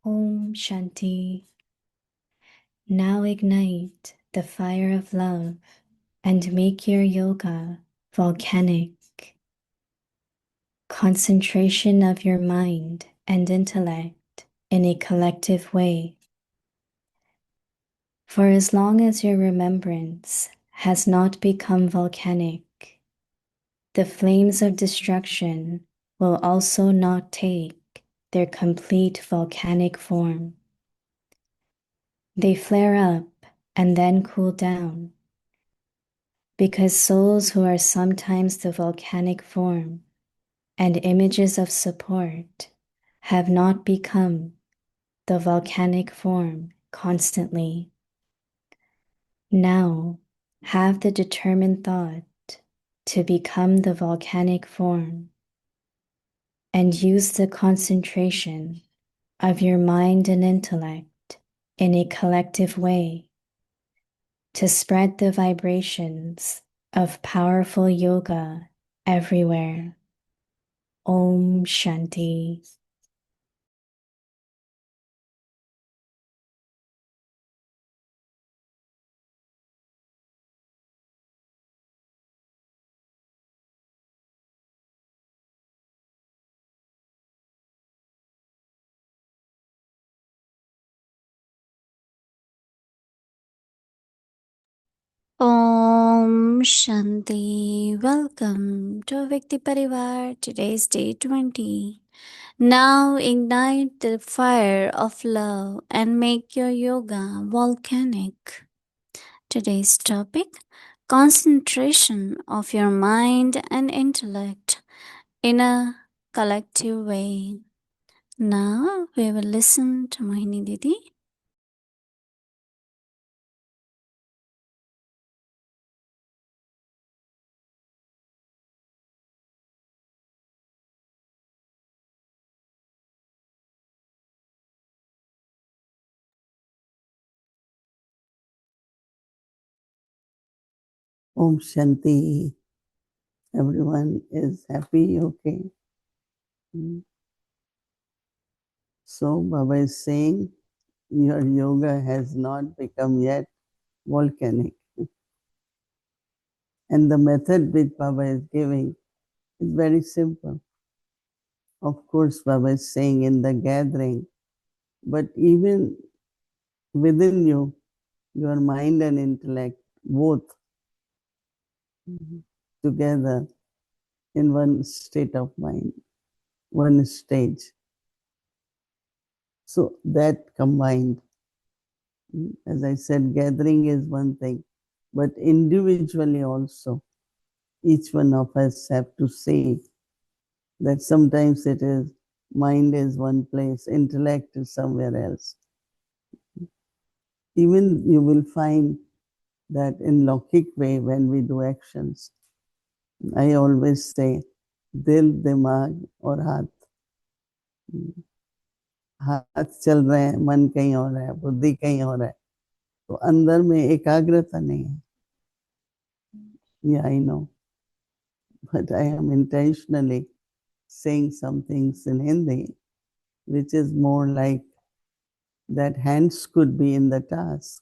Om Shanti. Now ignite the fire of love and make your yoga volcanic. Concentration of your mind and intellect in a collective way. For as long as your remembrance has not become volcanic, the flames of destruction will also not take their complete volcanic form. They flare up and then cool down, because souls who are sometimes the volcanic form and images of support have not become the volcanic form constantly. Now have the determined thought to become the volcanic form and use the concentration of your mind and intellect in a collective way to spread the vibrations of powerful yoga everywhere. Om Shanti. Om Shanti. Welcome to Vikti Parivar. Today's day 20. Now ignite the fire of love and make your yoga volcanic. Today's topic: concentration of your mind and intellect in a collective way. Now we will listen to Mohini Didi. Om Shanti. Everyone is happy, okay? So Baba is saying your yoga has not become yet volcanic. And the method which Baba is giving is very simple. Of course, Baba is saying in the gathering, but even within you, your mind and intellect both together in one state of mind, one stage. So that combined, as I said, gathering is one thing, but individually also, each one of us have to say that sometimes it is mind is one place, intellect is somewhere else. Even you will find that in Lokik way, when we do actions, I always say, दिल दिमाग और हाथ हाथ चल रहे हैं, मन कहीं और है, बुद्धि कहीं और है, तो अंदर में एकाग्रता नहीं है. Yeah, I know, but I am intentionally saying some things in Hindi, which is more like that hands could be in the task,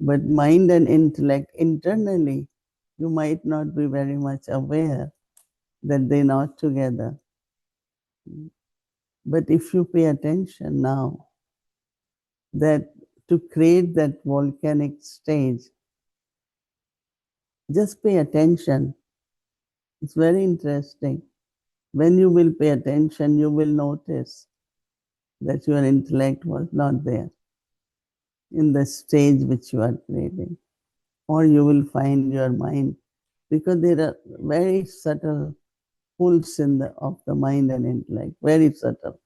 but mind and intellect internally, you might not be very much aware that they're not together. But if you pay attention now, that to create that volcanic stage, just pay attention. It's very interesting. When you will pay attention, you will notice that your intellect was not there in the stage which you are creating. Or you will find your mind, because there are very subtle pulls of the mind and intellect, very subtle,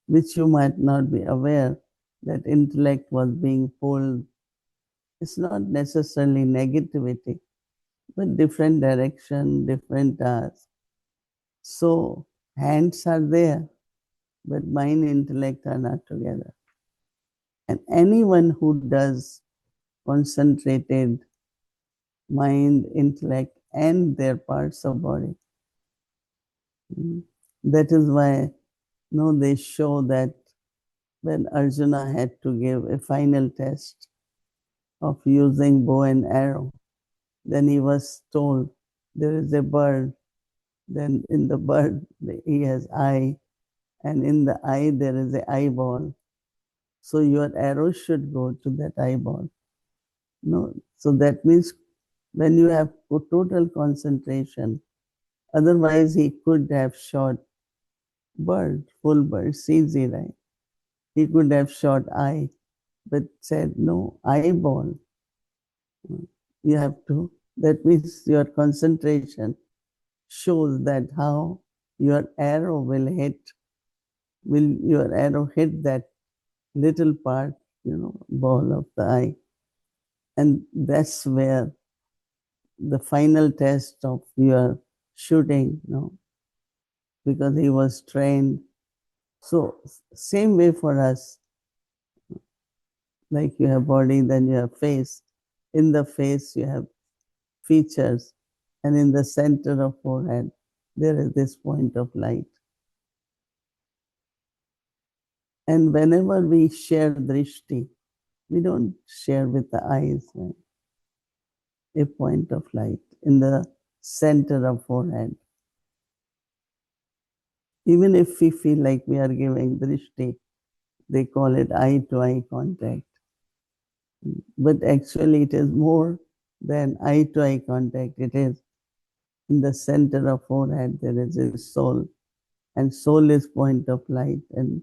which you might not be aware that intellect was being pulled. It's not necessarily negativity, but different direction, different tasks. So hands are there, but mind and intellect are not together. And anyone who does concentrated mind, intellect, and their parts of body, that is why they show that when Arjuna had to give a final test of using bow and arrow, then he was told there is a bird, then in the bird he has eye, and in the eye there is an eyeball. So your arrow should go to that eyeball. No, so that means when you have total concentration, otherwise he could have shot bird, full bird, easy, right? He could have shot eye, but said no, eyeball. You have to, that means your concentration shows that how your arrow will your arrow hit that little part, ball of the eye. And that's where the final test of your shooting, because he was trained. So same way for us, like you have body, then you have face. In the face you have features, and in the center of forehead there is this point of light. And whenever we share drishti, we don't share with the eyes, right? A point of light in the center of forehead. Even if we feel like we are giving drishti, they call it eye-to-eye contact. But actually it is more than eye-to-eye contact. It is in the center of forehead, there is a soul. And soul is point of light and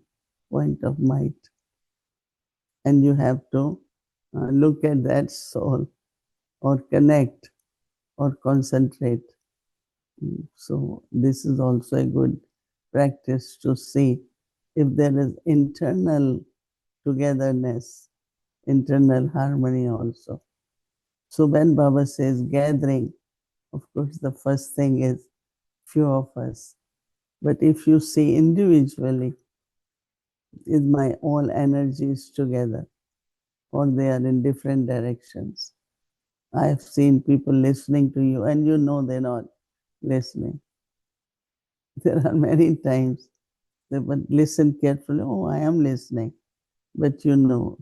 point of might. And you have to look at that soul or connect or concentrate. So this is also a good practice to see if there is internal togetherness, internal harmony also. So when Baba says gathering, of course the first thing is few of us. But if you see individually, is my all energies together or they are in different directions? I have seen people listening to you and you know they're not listening. There are many times they would listen carefully. Oh, I am listening. But you know.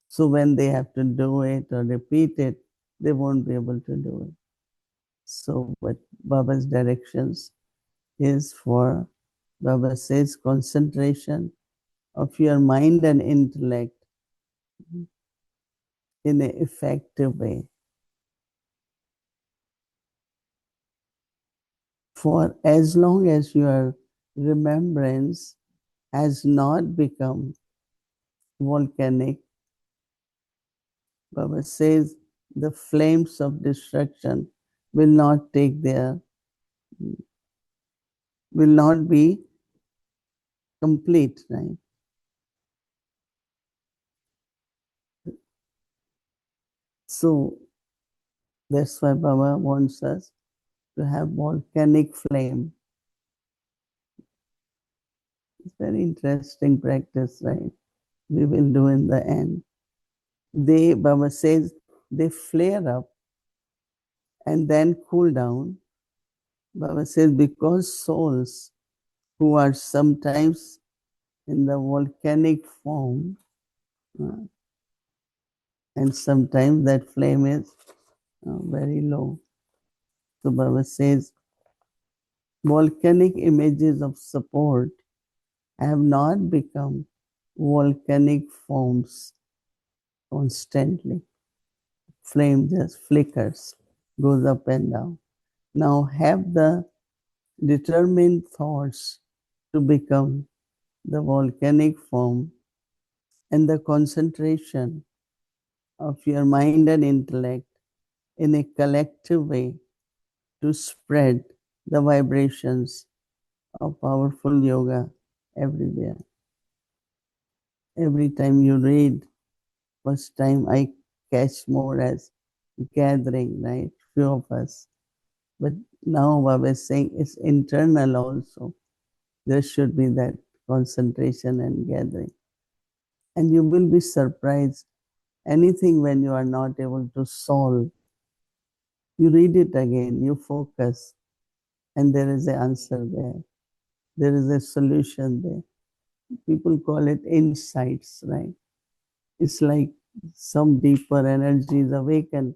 So when they have to do it or repeat it, they won't be able to do it. So what Baba's directions is for, Baba says, concentration of your mind and intellect in an effective way. For as long as your remembrance has not become volcanic, Baba says the flames of destruction will not will not be complete, right? So that's why Baba wants us to have volcanic flame. It's very interesting practice, right? We will do in the end. Baba says, they flare up and then cool down. Baba says, because souls who are sometimes in the volcanic form, and sometimes that flame is very low. So Baba says, volcanic images of support have not become volcanic forms constantly. Flame just flickers, goes up and down. Now have the determined thoughts to become the volcanic form and the concentration of your mind and intellect in a collective way to spread the vibrations of powerful yoga everywhere. Every time you read, first time I catch more as gathering, right? Few of us. But now Baba is saying it's internal also. There should be that concentration and gathering. And you will be surprised. Anything when you are not able to solve, you read it again, you focus, and there is an answer there. There is a solution there. People call it insights, right? It's like some deeper energies awaken.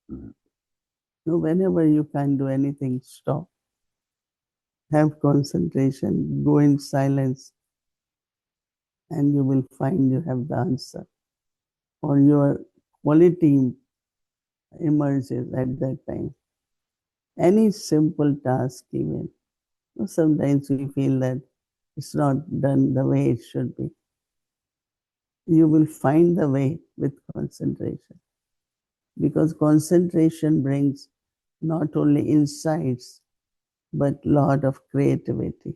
No, whenever you can't do anything, stop. Have concentration, go in silence, and you will find you have the answer. Or your quality emerges at that time. Any simple task, even. Sometimes we feel that it's not done the way it should be. You will find the way with concentration. Because concentration brings not only insights, but lot of creativity.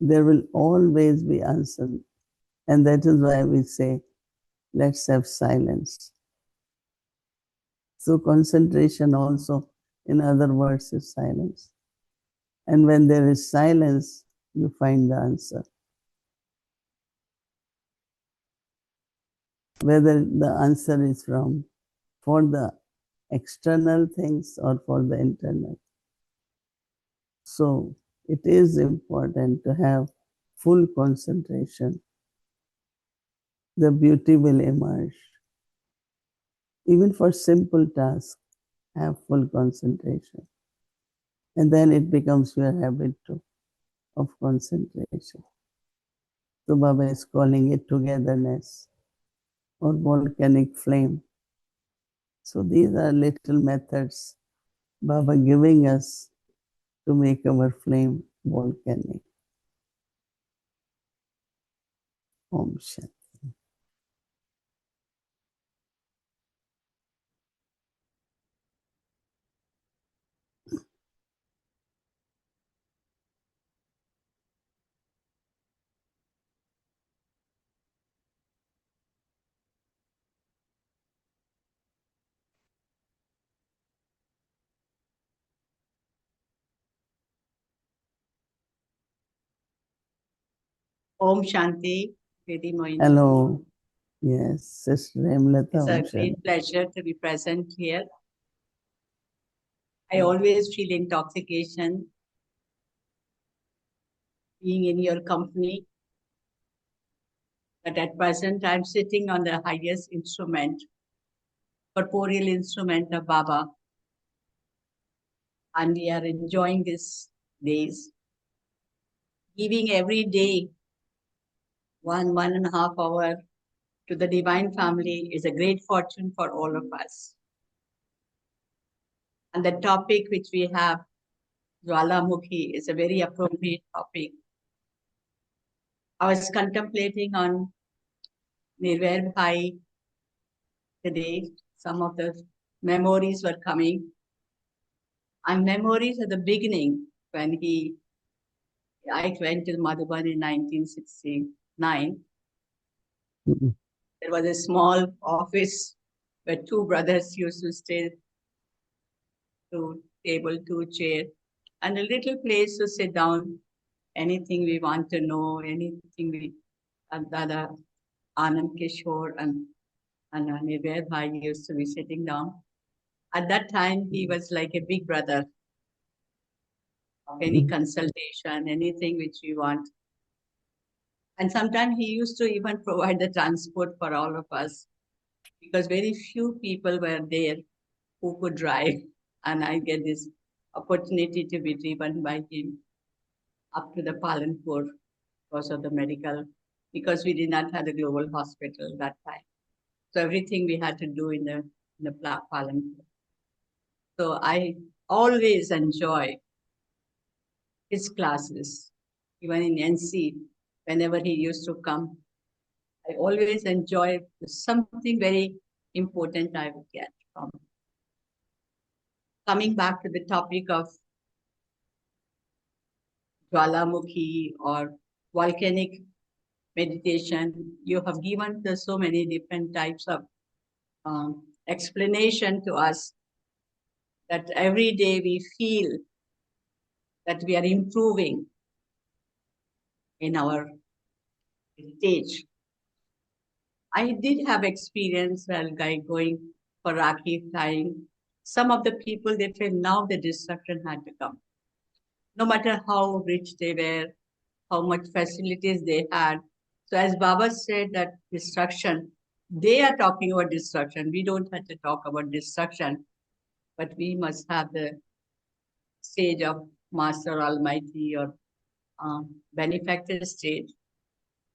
There will always be answer. And that is why we say, let's have silence. So concentration also, in other words, is silence. And when there is silence, you find the answer. Whether the answer is for the external things or for the internal. So it is important to have full concentration. The beauty will emerge. Even for simple tasks, have full concentration. And then it becomes your habit too, of concentration. So Baba is calling it togetherness or volcanic flame. So these are little methods Baba giving us to make our flame volcanic. Om Shanti. Om Shanti, Lady Mohini. Hello. Yes, Sister Hemlata. It's a Om Shanti. great pleasure to be present here. I always feel intoxication being in your company. But at present, I'm sitting on the highest instrument, corporeal instrument of Baba. And we are enjoying these days, giving every day 1.5 hour to the Divine Family is a great fortune for all of us. And the topic which we have, Jwalamukhi, is a very appropriate topic. I was contemplating on Nirvair Bhai today. Some of the memories were coming. And memories at the beginning when I went to Madhuban in 1969. There was a small office where two brothers used to stay, two table, two chair, and a little place to sit down. Anything we want to know, anything we, and Dada Anand Kishore and Nirvair Bhai used to be sitting down. At that time, he was like a big brother of any consultation, anything which we want. And sometimes he used to even provide the transport for all of us because very few people were there who could drive. And I get this opportunity to be driven by him up to the Palanpur because of the medical, because we did not have the global hospital that time. So everything we had to do in the Palanpur. So I always enjoy his classes, even in NC, whenever he used to come. I always enjoy something very important I would get from. Coming back to the topic of Jwalamukhi or volcanic meditation, you have given us so many different types of explanation to us that every day we feel that we are improving in our stage. I did have experience while going for Rakhi flying. Some of the people, they feel now the destruction had to come. No matter how rich they were, how much facilities they had. So as Baba said that destruction, they are talking about destruction. We don't have to talk about destruction, but we must have the stage of Master Almighty or benefactor stage.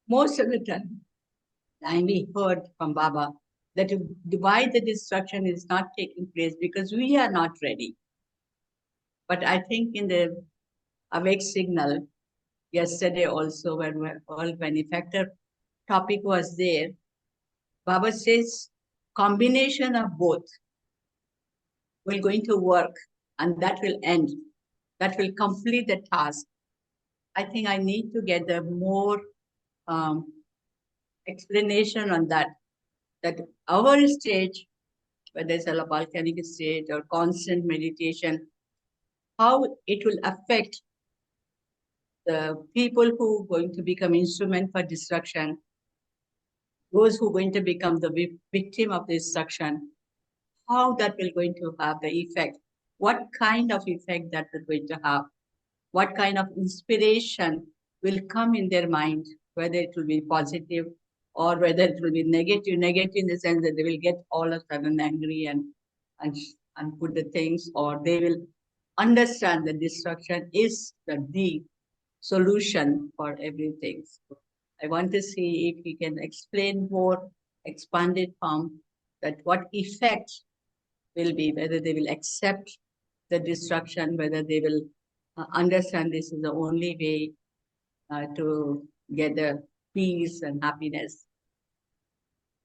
Most of the time we heard from Baba that why the destruction is not taking place because we are not ready. But I think in the awake signal, yesterday also when all benefactor topic was there, Baba says combination of both will going to work and that will end. That will complete the task. I think I need to get the more explanation on that. That our stage, whether it's a volcanic state or constant meditation, how it will affect the people who are going to become instrument for destruction, those who are going to become the victim of destruction, how that will going to have the effect, what kind of effect that will going to have, what kind of inspiration will come in their mind, whether it will be positive or whether it will be negative. Negative in the sense that they will get all of a sudden angry and put the things, or they will understand that destruction is the solution for everything. So I want to see if you can explain more expanded form that what effect will be, whether they will accept the destruction, whether they will understand this is the only way to get the peace and happiness.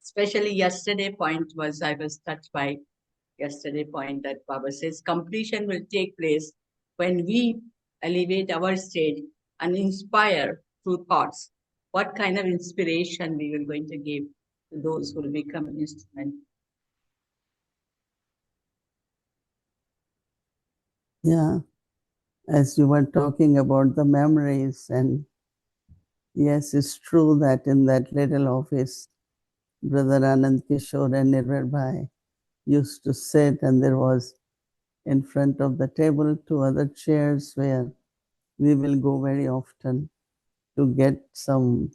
Especially yesterday point was, I was touched by yesterday point that Baba says completion will take place when we elevate our state and inspire through thoughts. What kind of inspiration we will going to give to those who will become an instrument? Yeah, as you were talking about the memories, and yes, it's true that in that little office, Brother Anand Kishore and Nirvar Bhai used to sit, and there was in front of the table 2 other chairs where we will go very often to get some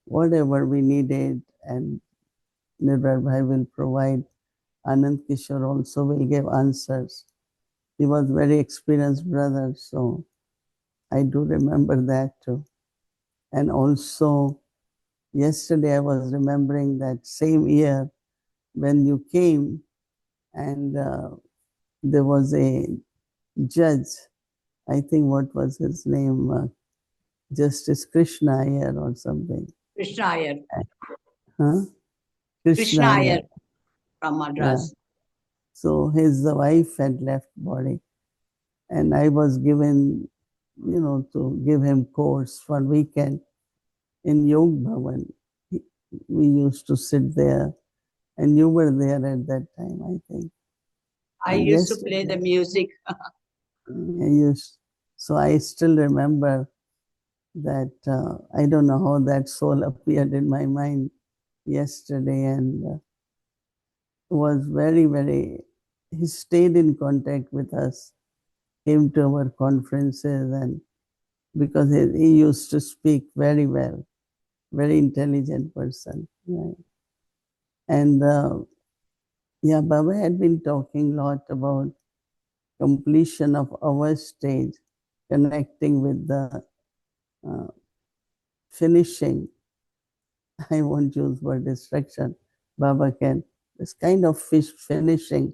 whatever we needed, and Nirvar Bhai will provide. Anand Kishore also will give answers. He was very experienced brother, so I do remember that too. And also, yesterday I was remembering that same year when you came, and there was a judge, I think what was his name, Justice Krishna Iyer or something. Krishna Iyer. Huh? Krishna Iyer from Madras. Yeah. So his wife had left body, and I was given, to give him course for weekend in Yog Bhavan. We used to sit there, and you were there at that time, I think. I used to play the music. So I still remember that. I don't know how that soul appeared in my mind yesterday, and was very, very. He stayed in contact with us, came to our conferences, and because he used to speak very well, very intelligent person. Right? And yeah, Baba had been talking a lot about completion of our stage, connecting with the finishing. I won't use word destruction. Baba can. It's kind of finishing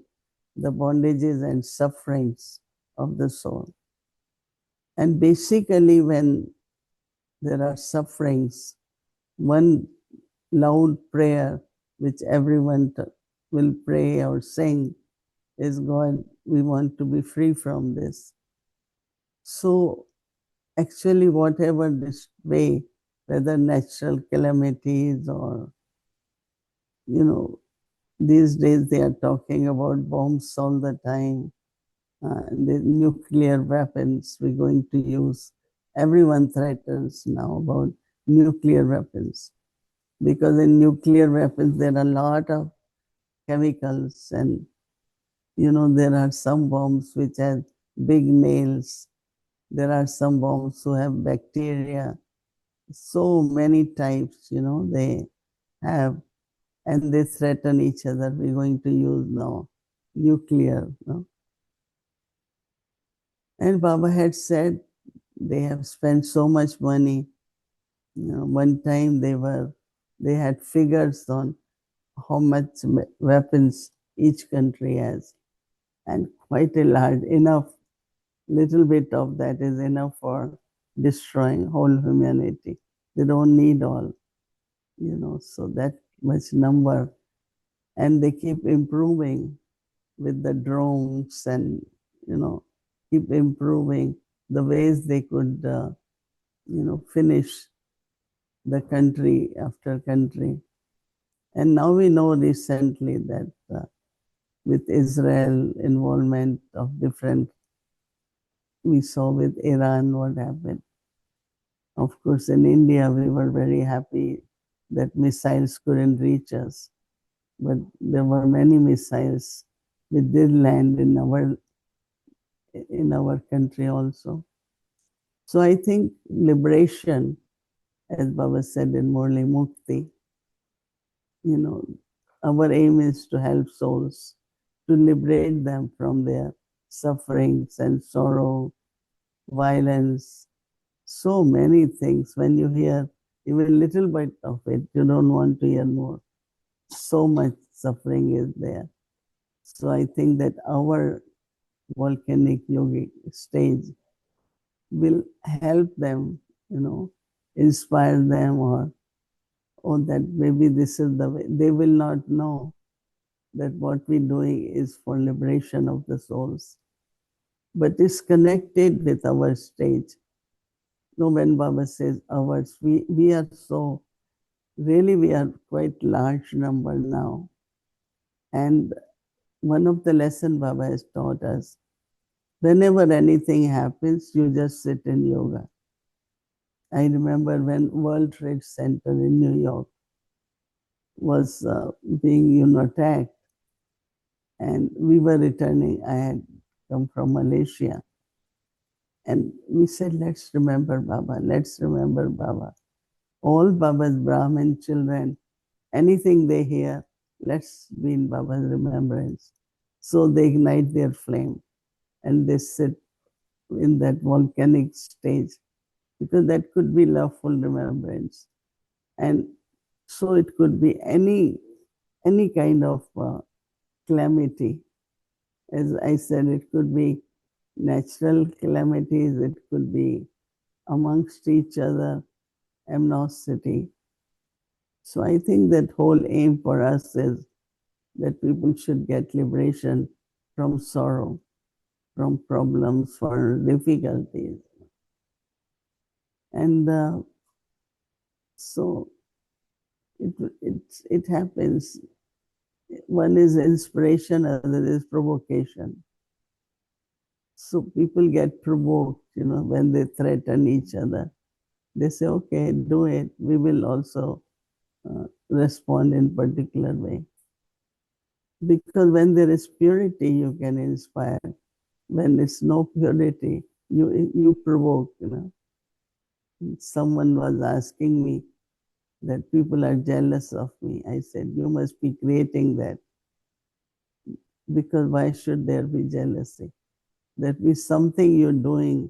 the bondages and sufferings of the soul. And basically, when there are sufferings, one loud prayer which everyone will pray or sing is, God, we want to be free from this. So actually, whatever this way, whether natural calamities or, these days they are talking about bombs all the time, the nuclear weapons we're going to use. Everyone threatens now about nuclear weapons, because in nuclear weapons there are a lot of chemicals, and there are some bombs which have big nails, There are some bombs who have bacteria, so many types, they have, and they threaten each other. We're going to use now nuclear. And Baba had said they have spent so much money. One time they had figures on how much weapons each country has, and quite a large, little bit of that is enough for destroying whole humanity. They don't need all, so that much number. And they keep improving with the drones and, keep improving the ways they could, finish the country after country. And now we know recently that with Israel involvement of different, we saw with Iran what happened. Of course, in India, we were very happy that missiles couldn't reach us, but there were many missiles which did land in our country also. So I think liberation, as Baba said in Murli Mukti, our aim is to help souls, to liberate them from their sufferings and sorrow, violence, so many things. When you hear even little bit of it, you don't want to hear more. So much suffering is there. So I think that our volcanic yogic stage will help them, inspire them, or that maybe this is the way. They will not know that what we're doing is for liberation of the souls, but it's connected with our stage. When Baba says ours, we are so, really we are quite large number now. And one of the lesson Baba has taught us, whenever anything happens, you just sit in yoga. I remember when World Trade Center in New York was being attacked, and we were returning. I had come from Malaysia, and we said, let's remember Baba, let's remember Baba. All Baba's Brahmin children, anything they hear, let's be in Baba's remembrance. So they ignite their flame and they sit in that volcanic stage, because that could be loveful remembrance. And so it could be any kind of calamity. As I said, it could be natural calamities, it could be amongst each other, animosity. So I think that whole aim for us is that people should get liberation from sorrow, from problems, for difficulties. And so it happens. One is inspiration, other is provocation. So people get provoked, when they threaten each other. They say, okay, do it. We will also respond in particular way. Because when there is purity, you can inspire. When it's no purity, you provoke, Someone was asking me that people are jealous of me. I said, you must be creating that. Because why should there be jealousy? That be something you're doing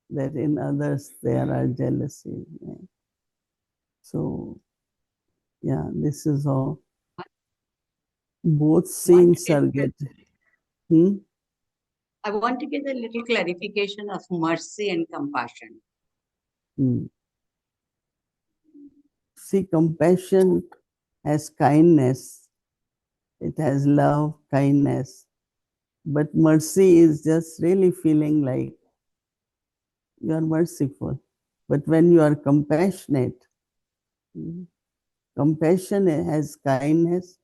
that in others there are jealousy. Right? So, yeah, this is all. Both scenes are getting. I want to get a little clarification of mercy and compassion. See, compassion has kindness. It has love, kindness. But mercy is just really feeling like you are merciful. But when you are compassionate, compassion has kindness,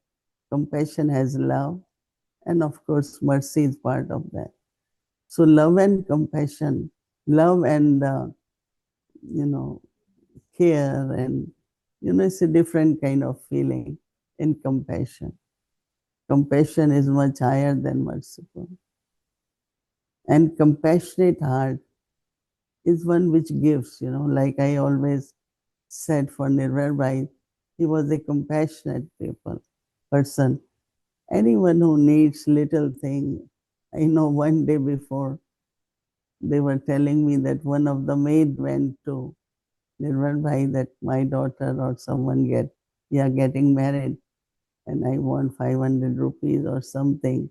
compassion has love, and of course, mercy is part of that. So love and compassion, love and, care, and, it's a different kind of feeling in compassion. Compassion is much higher than merciful. And compassionate heart is one which gives, like I always said for Nirvar Bhai, he was a compassionate person. Anyone who needs little thing, I know one day before, they were telling me that one of the maid went to Nirvan Bhai that my daughter or someone getting married and I want 500 rupees or something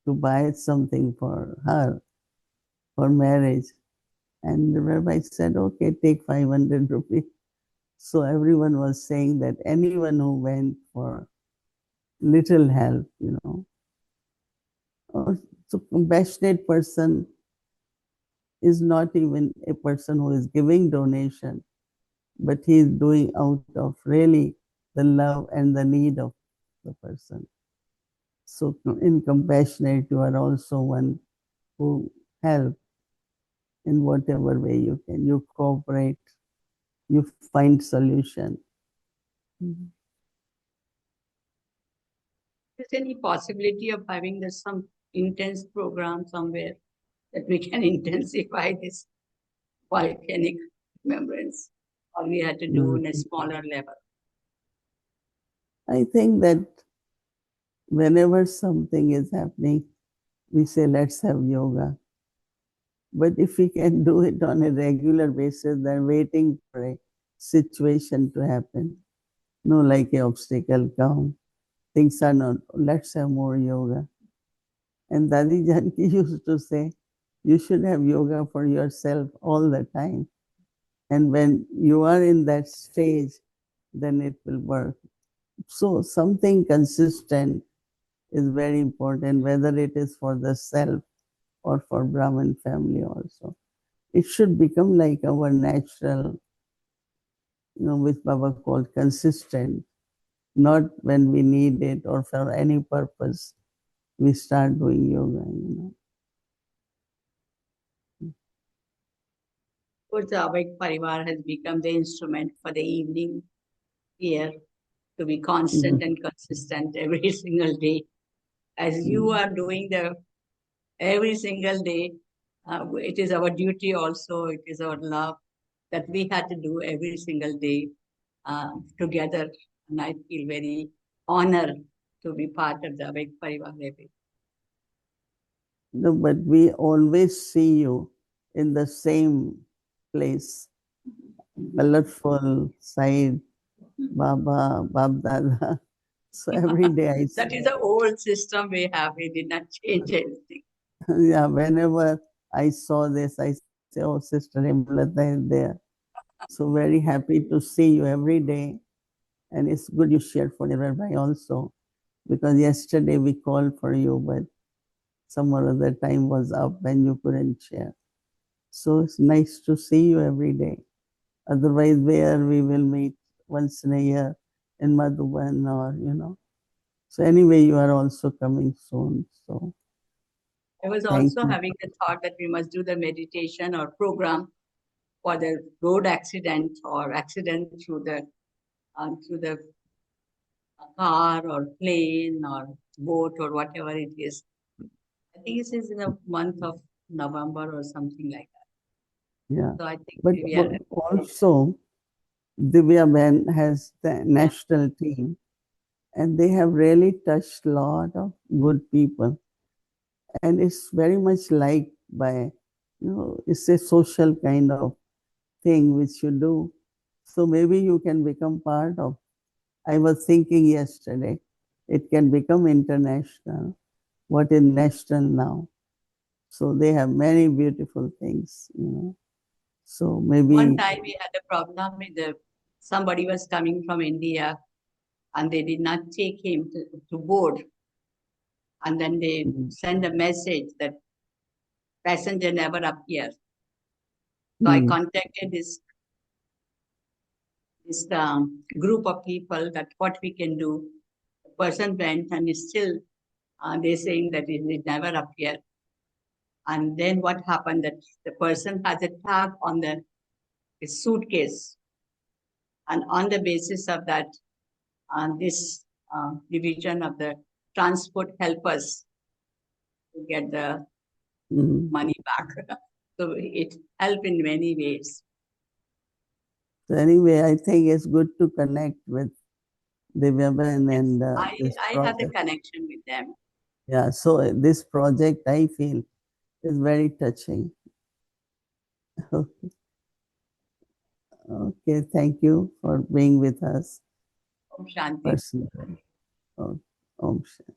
to buy something for her for marriage. And Nirvan Bhai said, okay, take 500 rupees. So everyone was saying that anyone who went for little help, or so compassionate person is not even a person who is giving donation, but he is doing out of really the love and the need of the person. So in compassionate, you are also one who help in whatever way you can. You cooperate, you find solution. Is there any possibility of having some intense program somewhere that we can intensify this volcanic remembrance, or we had to do in a smaller level? I think that whenever something is happening, we say, let's have yoga. But if we can do it on a regular basis, then waiting for a situation to happen, no, like a obstacle come, things are not, let's have more yoga. And Dadi Janki used to say, you should have yoga for yourself all the time. And when you are in that stage, then it will work. So something consistent is very important, whether it is for the self or for Brahmin family also. It should become like our natural, which Baba called consistent, not when we need it or for any purpose, we start doing yoga. Of course, the Avik Parivar has become the instrument for the evening here to be constant and consistent every single day. As you are doing the every single day, it is our duty also, it is our love that we had to do every single day together. And I feel very honored to be part of the Avik Parivar. No, but we always see you in the same place, colorful side, Baba, Bab Dada. So every day I see. That is the old system we have. We did not change anything. Yeah, whenever I saw this, I say, oh, Sister Himlata is there. So very happy to see you every day. And it's good you shared for Nirvana also, because yesterday we called for you, but some or other time was up and you couldn't share. So it's nice to see you every day. Otherwise, where we will meet once in a year in Madhuban or. So anyway, you are also coming soon. So I was thank also you. having the thought that we must do the meditation or program for the road accident or accident through the car or plane or boat or whatever it is. I think it is in the month of November or something like that. Yeah. So I think But we are. also, Divya Ben has the national team, and they have really touched a lot of good people. And it's very much liked by, it's a social kind of thing which you do. So maybe you can become part of. I was thinking yesterday, it can become international. What is national now? So they have many beautiful things. So One maybe. time we had a problem with somebody was coming from India and they did not take him to board. And then they send a message that passenger never appears. So I contacted this group of people that what we can do. The person went and is still they're saying that it never appeared. And then what happened that the person has a tag on his suitcase. And on the basis of that, this division of the transport help us to get the money back. So it helped in many ways. So anyway, I think it's good to connect with Divyaban Yes, and this I have the project. connection with them. Yeah, so this project I feel is very touching. Okay, thank you for being with us Om Shanti. personally. Om Shanti.